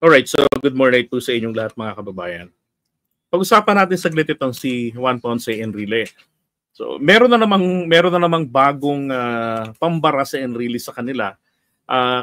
Alright, so good morning po sa inyong lahat mga kababayan. Pag-usapan natin saglit itong si Juan Ponce Enrile. So, meron na namang bagong pambara sa Enrile sa kanila.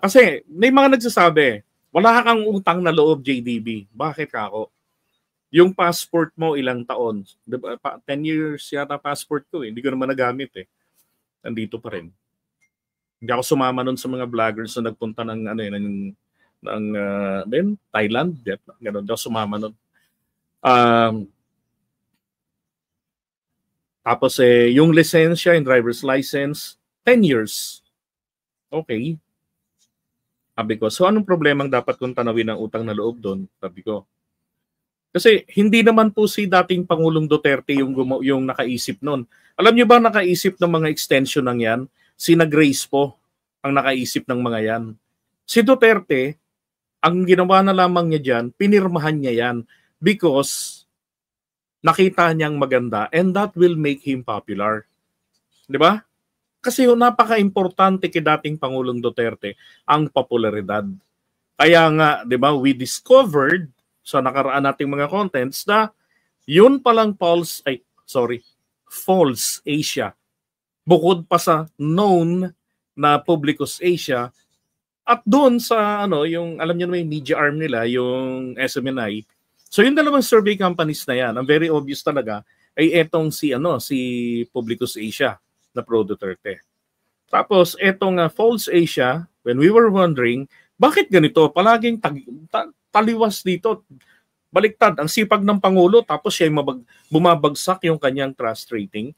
Kasi may mga nagsasabi, wala kang utang na loob, JDB. Bakit ka ako? Yung passport mo ilang taon? Diba? 10 years yata passport ko eh. Hindi ko naman nagamit eh. Nandito pa rin. Hindi ako sumama nun sa mga vloggers na nagpunta ng Thailand, Vietnam, gano'n daw sumama nun. Tapos yung lisensya, yung driver's license, 10 years. Okay. Sabi ko, so anong problemang dapat kong tanawin ng utang na loob doon? Sabi ko. Kasi hindi naman po si dating Pangulong Duterte yung nakaisip nun. Alam niyo ba nakaisip ng mga extension ng yan? Sina Grace po ang nakaisip ng mga yan. Si Duterte, ang ginawa na lamang niya dyan, pinirmahan niya yan because nakita niyang maganda and that will make him popular. Di ba? Kasi napaka-importante kay dating Pangulong Duterte ang popularidad. Kaya nga, di ba, we discovered sa nakaraan nating mga contents na yun palang false Asia. Bukod pa sa known na Publicus Asia, at doon sa yung alam niyo na may media arm nila, yung SMNI. So yung dalawang survey companies na yan, ang very obvious talaga ay etong si Publicus Asia na pro Duterte. Tapos etong False Asia, when we were wondering, bakit ganito? Palaging taliwas dito. Baliktad, ang sipag ng Pangulo tapos siya bumabagsak yung kanyang trust rating.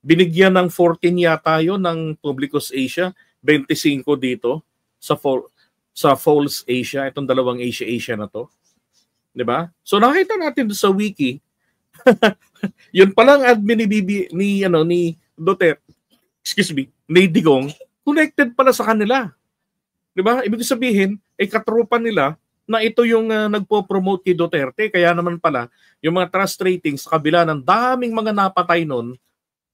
Binigyan ng 14 yata yun ng Publicus Asia, 25 dito sa False Asia, itong dalawang Asia na to. 'Di ba? So nakita natin sa wiki, yun palang admin ni Duterte, ni Digong, connected pala sa kanila. 'Di ba? Ibig sabihin, ay katrupan nila na ito yung nagpo-promote kay Duterte, kaya naman pala yung mga trust ratings sa kabila ng daming mga napatay noon,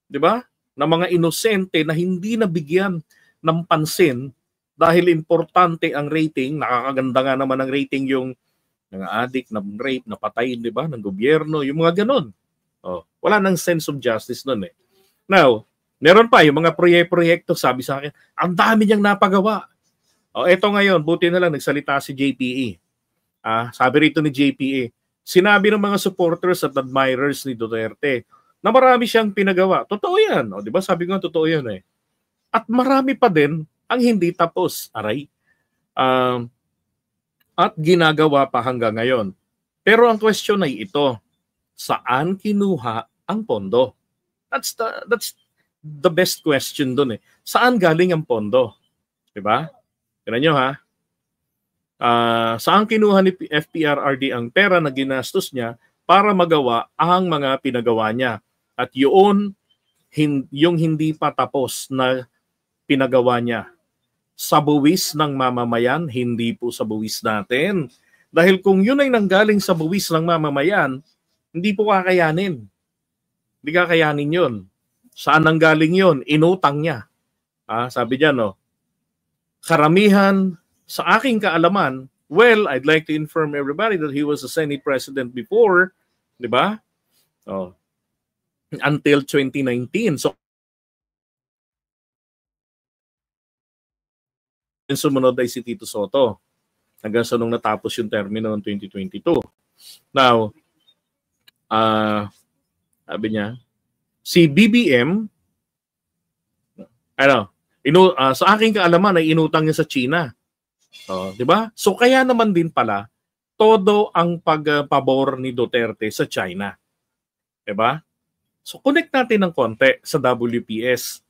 'di ba? Na mga inosente na hindi nabigyan ng pansin dahil importante ang rating, nakakaganda nga naman ang rating yung mga addict, na rape, na patay, di ba, ng gobyerno, yung mga ganon. Wala nang sense of justice nun eh. Now, meron pa yung mga proyekto, sabi sa akin, ang dami niyang napagawa. Eto ngayon, buti na lang nagsalita si JPE. Sabi rito ni JPE, sinabi ng mga supporters at admirers ni Duterte na marami siyang pinagawa. Totoo yan. Di ba? Sabi ko nga, totoo yan eh. At marami pa din ang hindi tapos, aray. At ginagawa pa hanggang ngayon. Pero ang question ay ito, saan kinuha ang pondo? That's the best question dun eh. Saan galing ang pondo? Diba? Tignan nyo ha. Saan kinuha ni FPRRD ang pera na ginastos niya para magawa ang mga pinagawa niya? At yun, yung hindi pa tapos na pinagawa niya. Sa buwis ng mamamayan, hindi po sa buwis natin. Dahil kung yun ay nanggaling sa buwis ng mamamayan, hindi po kakayanin. Hindi kakayanin yun. Saan nanggaling yun? Inutang niya. Sabi niya, karamihan sa aking kaalaman, well, I'd like to inform everybody that he was a Senate President before, di ba? Until 2019. So, yung sumunod ay si Tito Soto hanggang sa nung natapos yung termino ng 2022. Now, sabi niya, si BBM, sa aking kaalaman ay inutang niya sa China. Di ba? So kaya naman din pala, todo ang pagpabor ni Duterte sa China. Di ba? So connect natin ng konti sa WPS.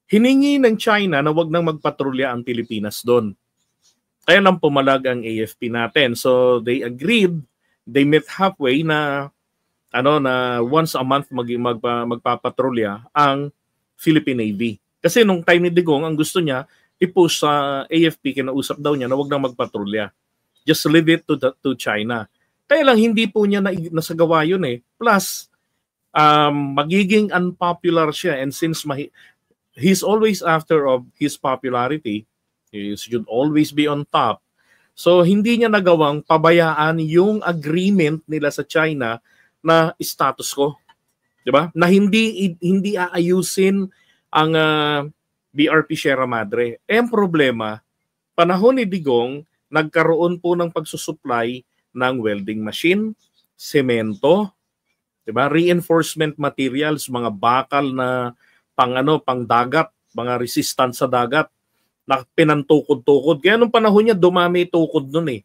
Hiningi ng China na wag nang magpatrolya ang Pilipinas doon. Kaya lang pumalag ang AFP natin. So they agreed, they met halfway na once a month magpapatrolya ang Philippine Navy. Kasi nung time ni Digong, ang gusto niya i-push sa AFP, kinausap daw niya na wag nang magpatrolya. Just leave it to China. Kaya lang hindi po niya nasagawa yun eh. Plus, magiging unpopular siya, and since he's always after of his popularity, he should always be on top. So hindi niya nagawang pabayaan yung agreement nila sa China na status quo, 'di ba? Na hindi aayusin ang BRP Sierra Madre. Ang problema, panahon ni Digong, nagkaroon po ng pagsusupply ng welding machine, semento, 'di ba? Reinforcement materials, mga bakal na pang dagat, mga resistant sa dagat na pinantukod-tukod. Kaya nung panahon niya, dumami tukod nun eh.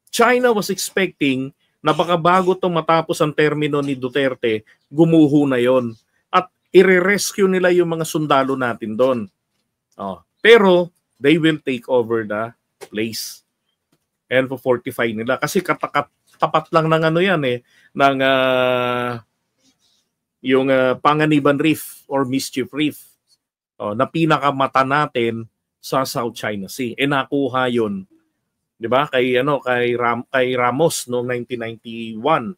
China was expecting na baka bago itong matapos ang termino ni Duterte, gumuho na yon at i-rescue nila yung mga sundalo natin doon. Pero they will take over the place and fortify nila. Kasi tapat lang ng ano yan eh, ng yung Panganiban Reef or Mischief Reef na pinakamata natin sa South China Sea. Nakuha 'yon, 'di ba? Kay Ramos noong 1991.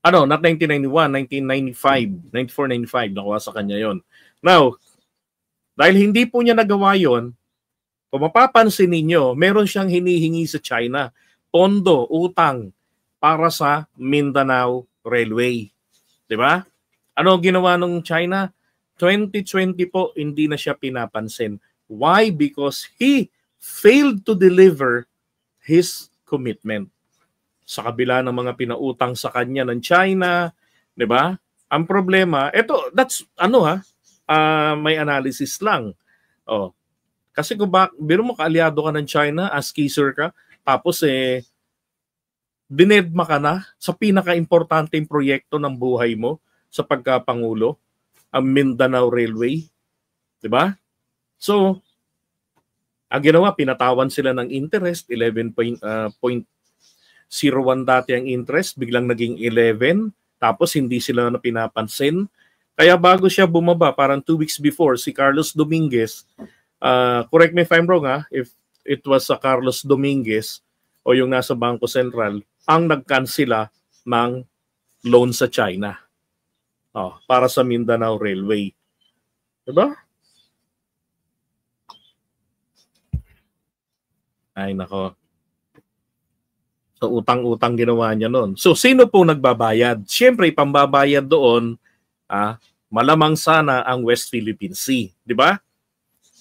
Not 1991, 1995, 94-95 nakuha sa kanya 'yon. Now, dahil hindi po niya nagawa 'yon, kung mapapansin ninyo, meron siyang hinihingi sa China, pondo, utang para sa Mindanao Railway, 'di ba? Ano ang ginawa ng China? 2020 po, hindi na siya pinapansin. Why? Because he failed to deliver his commitment. Sa kabila ng mga pinautang sa kanya ng China, 'di ba? Ang problema, that's may analysis lang. Kasi kung biro mo kaalyado ka ng China, as kisser ka, tapos dinedma ka na sa pinaka-importanteng proyekto ng buhay mo sa pagkapangulo, ang Mindanao Railway, 'di ba? So, ang ginawa, pinatawan sila ng interest, 11.01 dati ang interest, biglang naging 11, tapos hindi sila na pinapansin. Kaya bago siya bumaba, parang 2 weeks before, si Carlos Dominguez, correct me if I'm wrong if it was Carlos Dominguez o yung nasa Bangko Sentral, ang nagkansela ng loan sa China. Para sa Mindanao Railway. Diba? Ay, nako. So, utang-utang ginawa niya noon. So, sino po nagbabayad? Siyempre, pambabayad doon, malamang sana ang West Philippine Sea. Diba?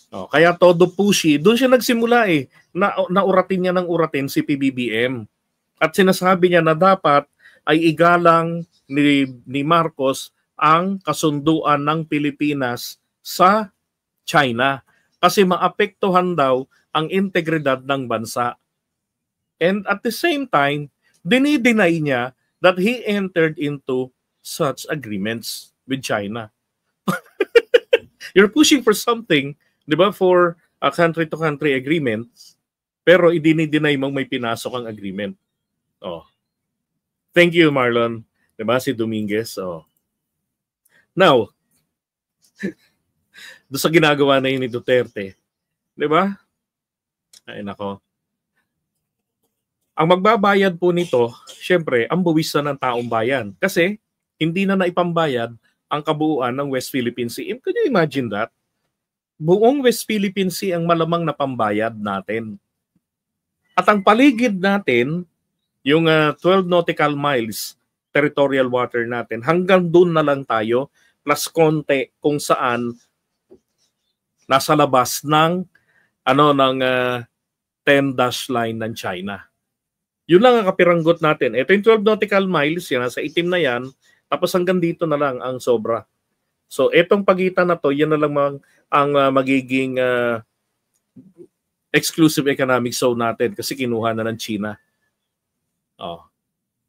Kaya todo pushy. Doon siya nagsimula eh. Nauratin niya ng uratin si PBBM. At sinasabi niya na dapat ay igalang ni Marcos ang kasunduan ng Pilipinas sa China kasi maapektuhan daw ang integridad ng bansa. And at the same time, dinideny niya that he entered into such agreements with China. You're pushing for something, 'di ba, for a country-to-country agreement, pero idinideny mong may pinasok ang agreement. Thank you, Marlon. 'Di ba, si Dominguez? Now, doon sa ginagawa na yun ni Duterte, 'di ba? Ay nako. Ang magbabayad po nito, syempre, ang buwisan ng taong bayan. Kasi hindi na naipambayad ang kabuuan ng West Philippine Sea. Can you imagine that? Buong West Philippine Sea ang malamang na pambayad natin. At ang paligid natin, yung 12 nautical miles territorial water natin, hanggang doon na lang tayo, plus konti kung saan nasa labas ng 10-dash line ng China. Yun lang ang kapiranggot natin. Ito yung 12 nautical miles, yan, sa itim na yan, tapos hanggang dito na lang ang sobra. So, itong pagitan na to, yan na lang ang magiging exclusive economic zone natin kasi kinuha na ng China.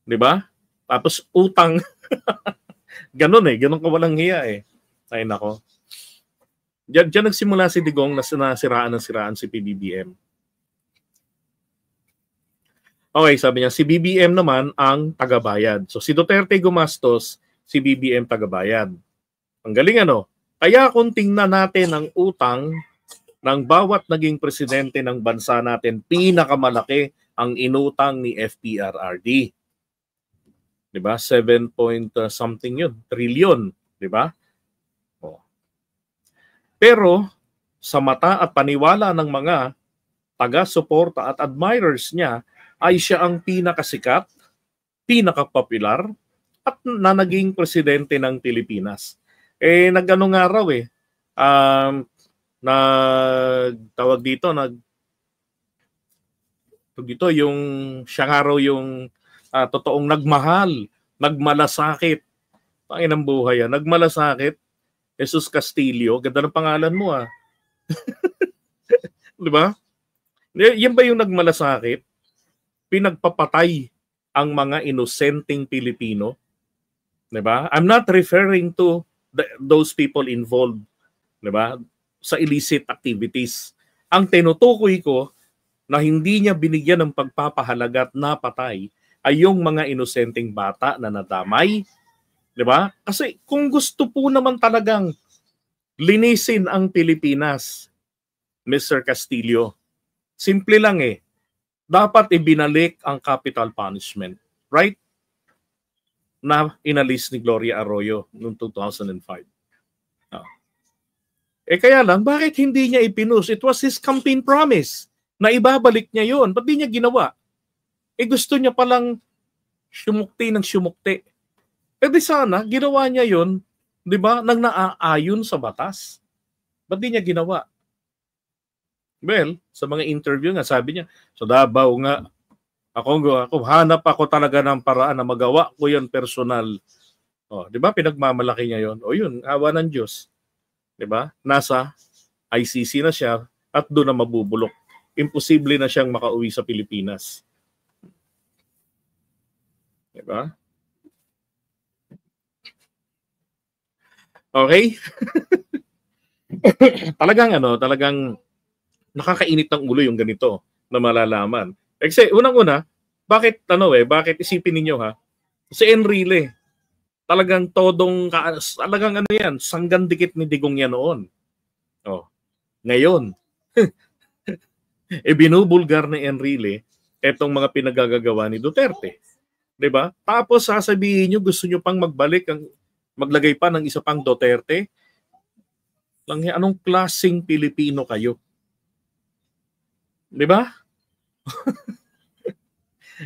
Di ba? Tapos utang. Ganun ganun ka walang hiya eh. Ay nako. Diyan nagsimula si Digong na siraan si PBBM. Okay, sabi niya, si BBM naman ang tagabayad. So si Duterte gumastos, si BBM tagabayad. Ang galing Kaya kung tingnan natin ang utang ng bawat naging presidente ng bansa natin, pinakamalaki ang inutang ni FPRRD. 'Di ba? 7 point something yun, trillion, 'di ba? Pero sa mata at paniwala ng mga taga-suporta at admirers niya ay siya ang pinakasikat, pinaka-popular, at na naging presidente ng Pilipinas. Nag-ano nga raw nagtawag dito, yung siya nga raw yung totoong nagmahal, nagmalasakit. Panginang buhay yan. Nagmalasakit, Jesus Castillo. Ganda ng pangalan mo Di ba? Yan ba yung nagmalasakit? Pinagpapatay ang mga inosenteng Pilipino? Di ba? I'm not referring to those people involved, di ba, sa illicit activities. Ang tinutukoy ko na hindi niya binigyan ng pagpapahalaga at napatay ay yung mga inosenteng bata na nadamay, di ba? Kasi kung gusto po naman talagang linisin ang Pilipinas, Mr. Castillo, simple lang dapat ibinalik ang capital punishment, right? Na inalis ni Gloria Arroyo noong 2005. Kaya lang, bakit hindi niya ipinus? It was his campaign promise na ibabalik niya yon. Ba't di niya ginawa? Gusto niya palang sumukti ng sumukti. Di sana, ginawa niya yon, di ba, nang naaayon sa batas. Ba't di niya ginawa? Well, sa mga interview nga, sabi niya, sa Davao nga, ako hanap ako talaga ng paraan na magawa ko yon personal. Di ba, pinagmamalaki niya yon. Yun, awa ng Diyos. Di ba? Nasa ICC na siya at doon na mabubulok. Imposible na siyang makauwi sa Pilipinas. Di ba? Okay? talagang nakakainit ng ulo yung ganito na malalaman. Kasi unang-una, bakit isipin ninyo si Enrile, talagang sanggan dikit ni Digong yan noon. Ngayon, binubulgar ni Enrile etong mga pinagagagawa ni Duterte. 'Di ba? Tapos sasabihin niyo gusto niyo pang maglagay pa ng isa pang Duterte. Anong klaseng Pilipino kayo? 'Di ba?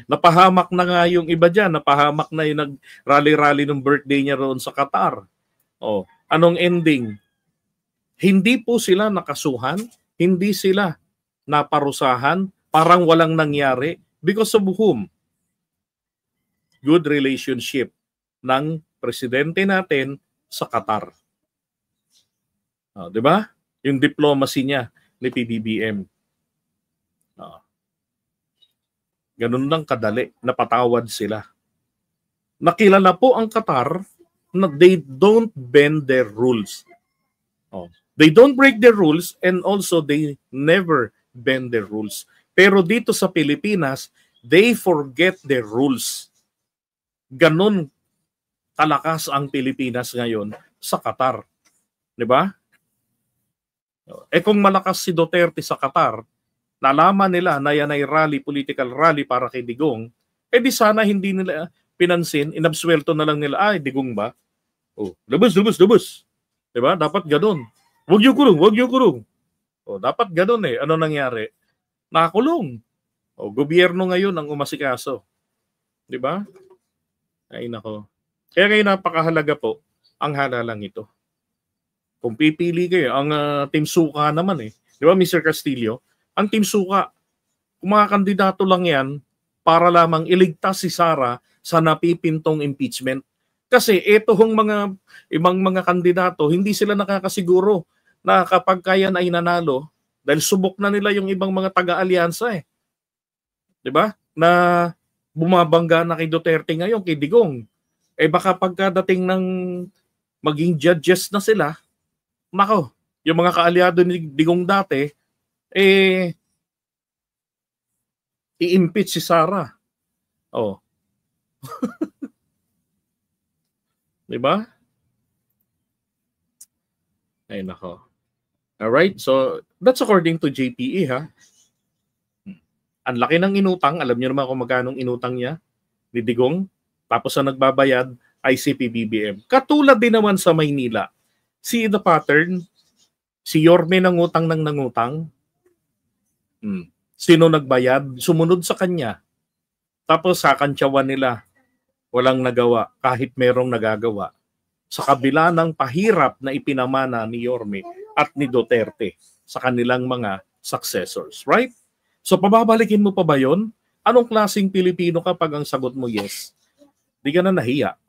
Napahamak na nga yung iba dyan. Napahamak na yung nag-rally-rally ng birthday niya roon sa Qatar. Anong ending? Hindi po sila nakasuhan. Hindi sila naparusahan. Parang walang nangyari. Because of whom? Good relationship ng presidente natin sa Qatar. Diba? Yung diplomacy niya ni PBBM. Ganun lang kadali, napatawad sila. Nakilala po ang Qatar na they don't bend their rules. They don't break their rules and also they never bend their rules. Pero dito sa Pilipinas, they forget their rules. Ganun kalakas ang Pilipinas ngayon sa Qatar. Di ba? Kung malakas si Duterte sa Qatar, nalaman nila na yan ay political rally para kay Digong, di sana hindi nila pinansin, inabswelto na lang nila, Digong ba? Lubos. Diba? Dapat ganun. Huwag niyo kulong. Dapat ganun Ano nangyari? Nakakulong. Gobyerno ngayon ang umasikaso. Diba? Ay nako. Kaya ngayon napakahalaga po ang halalang ito. Kung pipili kayo, ang Team Suka naman Diba, Mr. Castillo? Ang Team Suka, kung mga kandidato lang yan para lamang iligtas si Sara sa napipintong impeachment. Kasi itong ibang mga kandidato, hindi sila nakakasiguro na kapag kaya ay nanalo, dahil subok na nila yung ibang mga taga-alyansa Diba? Na bumabangga na kay Duterte ngayon, kay Digong. Baka pagkadating ng maging judges na sila, nako, yung mga kaalyado ni Digong dati, i-impeach si Sara. Diba? Ay nako. Alright, so that's according to JPE Ang laki ng inutang, alam niyo naman kung magkano inutang niya ni Digong, tapos ang nagbabayad ay si PBBM. Katulad din naman sa Maynila. See the pattern? Si Yorme nangutang ng nangutang. Sino nagbayad? Sumunod sa kanya. Tapos sa kantsawan nila, walang nagawa kahit merong nagagawa. Sa kabila ng pahirap na ipinamana ni Yorme at ni Duterte sa kanilang mga successors. Right? So pababalikin mo pa ba yon? Anong klaseng Pilipino kapag ang sagot mo yes? Di ka na nahiya.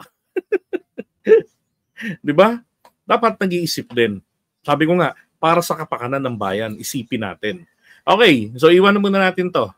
Di ba? Dapat nag-iisip din. Sabi ko nga, para sa kapakanan ng bayan, isipin natin. Okay, so iwan muna natin to.